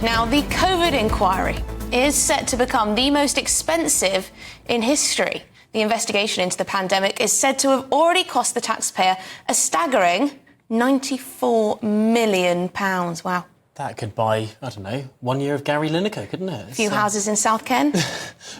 Now, the COVID inquiry is set to become the most expensive in history. The investigation into the pandemic is said to have already cost the taxpayer a staggering £94 million. Wow. That could buy, 1 year of Gary Lineker, couldn't it? A few houses in South Ken.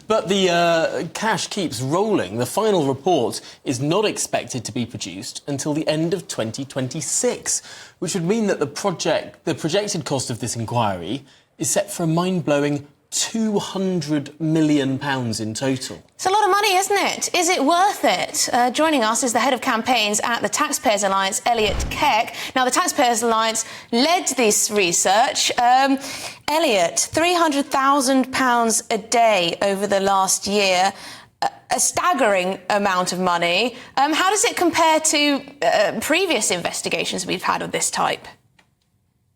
But the cash keeps rolling. The final report is not expected to be produced until the end of 2026, which would mean that the projected cost of this inquiry is set for a mind-blowing £200 million in total. It's a lot of money, isn't it? Is it worth it? Joining us is the head of campaigns at the Taxpayers Alliance, Elliot Keck. Now, the Taxpayers Alliance led this research. Elliot, £300,000 a day over the last year, a staggering amount of money. How does it compare to previous investigations we've had of this type?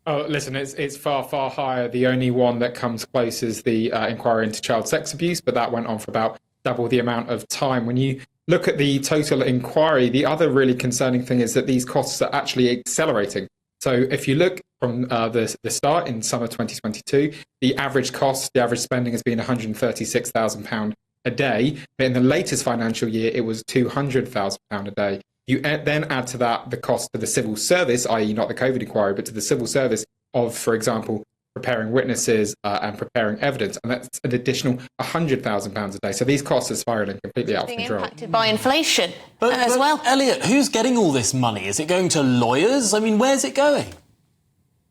Oh, listen, it's far, far higher. The only one that comes close is the inquiry into child sex abuse, but that went on for about double the amount of time. When you look at the total inquiry, the other really concerning thing is that these costs are actually accelerating. So if you look from the start in summer 2022, the average spending has been £136,000 a day. But in the latest financial year, it was £200,000 a day. You then add to that the cost to the civil service, i.e. not the COVID inquiry, but to the civil service of, for example, preparing witnesses and preparing evidence. And that's an additional £100,000 a day. So these costs are spiralling completely out of control. Being impacted by inflation but as well. Elliot, who's getting all this money? Is it going to lawyers? I mean, where's it going?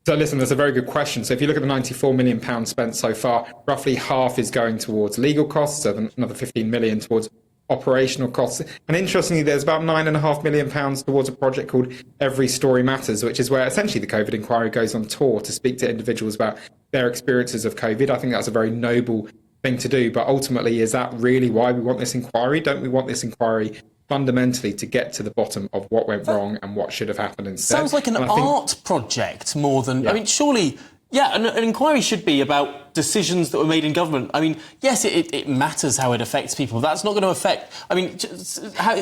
So listen, that's a very good question. So if you look at the £94 million spent so far, roughly half is going towards legal costs, so another £15 million towards operational costs. And interestingly, there's about £9.5 million towards a project called Every Story Matters, which is where essentially the COVID inquiry goes on tour to speak to individuals about their experiences of COVID. I think that's a very noble thing to do. But ultimately, is that really why we want this inquiry? Don't we want this inquiry fundamentally to get to the bottom of what went wrong and what should have happened instead? Sounds like an art project more than... Yeah. I mean, surely... Yeah, an inquiry should be about decisions that were made in government. I mean, yes, it matters how it affects people. That's not going to affect... I mean,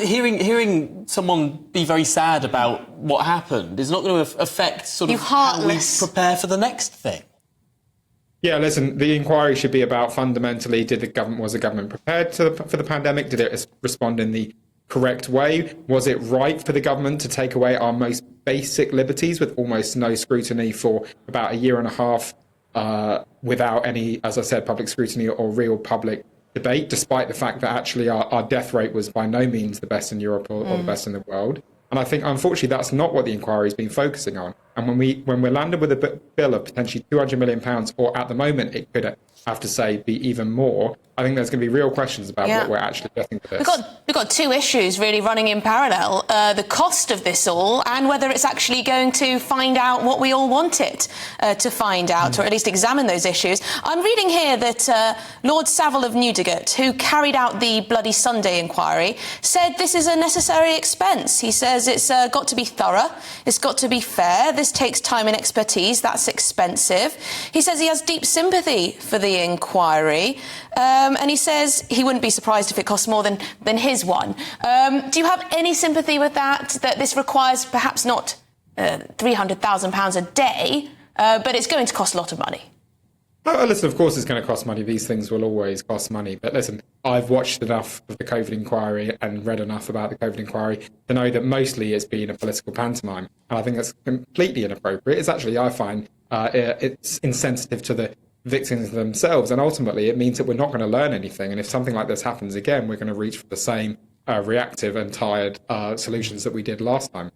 hearing someone be very sad about what happened is not going to affect sort of how we prepare for the next thing. Yeah, listen, the inquiry should be about fundamentally, was the government prepared for the pandemic? Did it respond in the correct way? Was it right for the government to take away our most basic liberties with almost no scrutiny for about a year and a half without any, as I said, public scrutiny or real public debate, despite the fact that actually our death rate was by no means the best in Europe or the best in the world? And I think, unfortunately, that's not what the inquiry has been focusing on. And when we're landed with a bill of potentially £200 million, or at the moment it could have to say be even more, I think there's going to be real questions about what we're actually getting for this. We've got two issues really running in parallel. The cost of this all and whether it's actually going to find out what we all want it to find out, or at least examine those issues. I'm reading here that Lord Savile of Newdigate, who carried out the Bloody Sunday inquiry, said this is a necessary expense. He says it's got to be thorough, it's got to be fair, this takes time and expertise, that's expensive. He says he has deep sympathy for the inquiry. And he says he wouldn't be surprised if it costs more than his one. Do you have any sympathy with that this requires perhaps not £300,000 a day, but it's going to cost a lot of money? Oh, listen, of course it's going to cost money. These things will always cost money. But listen, I've watched enough of the COVID inquiry and read enough about the COVID inquiry to know that mostly it's been a political pantomime. And I think that's completely inappropriate. It's actually, I find, it's insensitive to the victims themselves. And ultimately, it means that we're not going to learn anything. And if something like this happens again, we're going to reach for the same reactive and tired solutions that we did last time.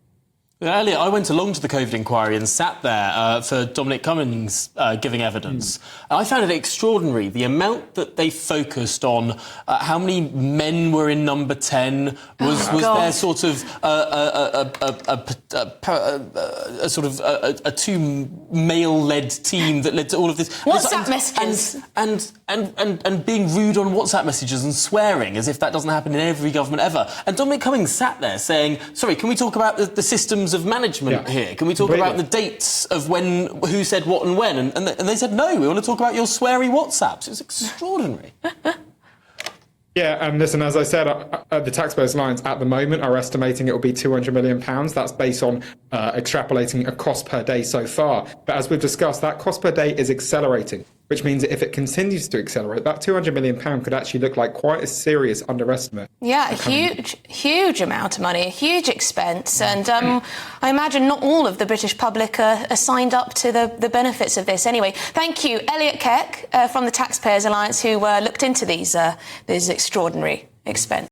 Elliot, I went along to the COVID inquiry and sat there for Dominic Cummings giving evidence. I found it extraordinary, the amount that they focused on how many men were in number 10, was there sort of a sort of a two male-led team that led to all of this. WhatsApp messages. And being rude on WhatsApp messages and swearing as if that doesn't happen in every government ever. And Dominic Cummings sat there saying, sorry, can we talk about the systems of management here? Can we talk about the dates of who said what and when? And they said, no, we want to talk about your sweary WhatsApps. It's extraordinary. Yeah, and listen, as I said, the Taxpayers Alliance at the moment are estimating it will be £200 million. That's based on extrapolating a cost per day so far. But as we've discussed, that cost per day is accelerating, which means that if it continues to accelerate, that £200 million could actually look like quite a serious underestimate. Yeah, a huge amount of money, a huge expense. And I imagine not all of the British public are signed up to the benefits of this. Anyway, thank you, Elliot Keck from the Taxpayers Alliance, who looked into these extraordinary expenses.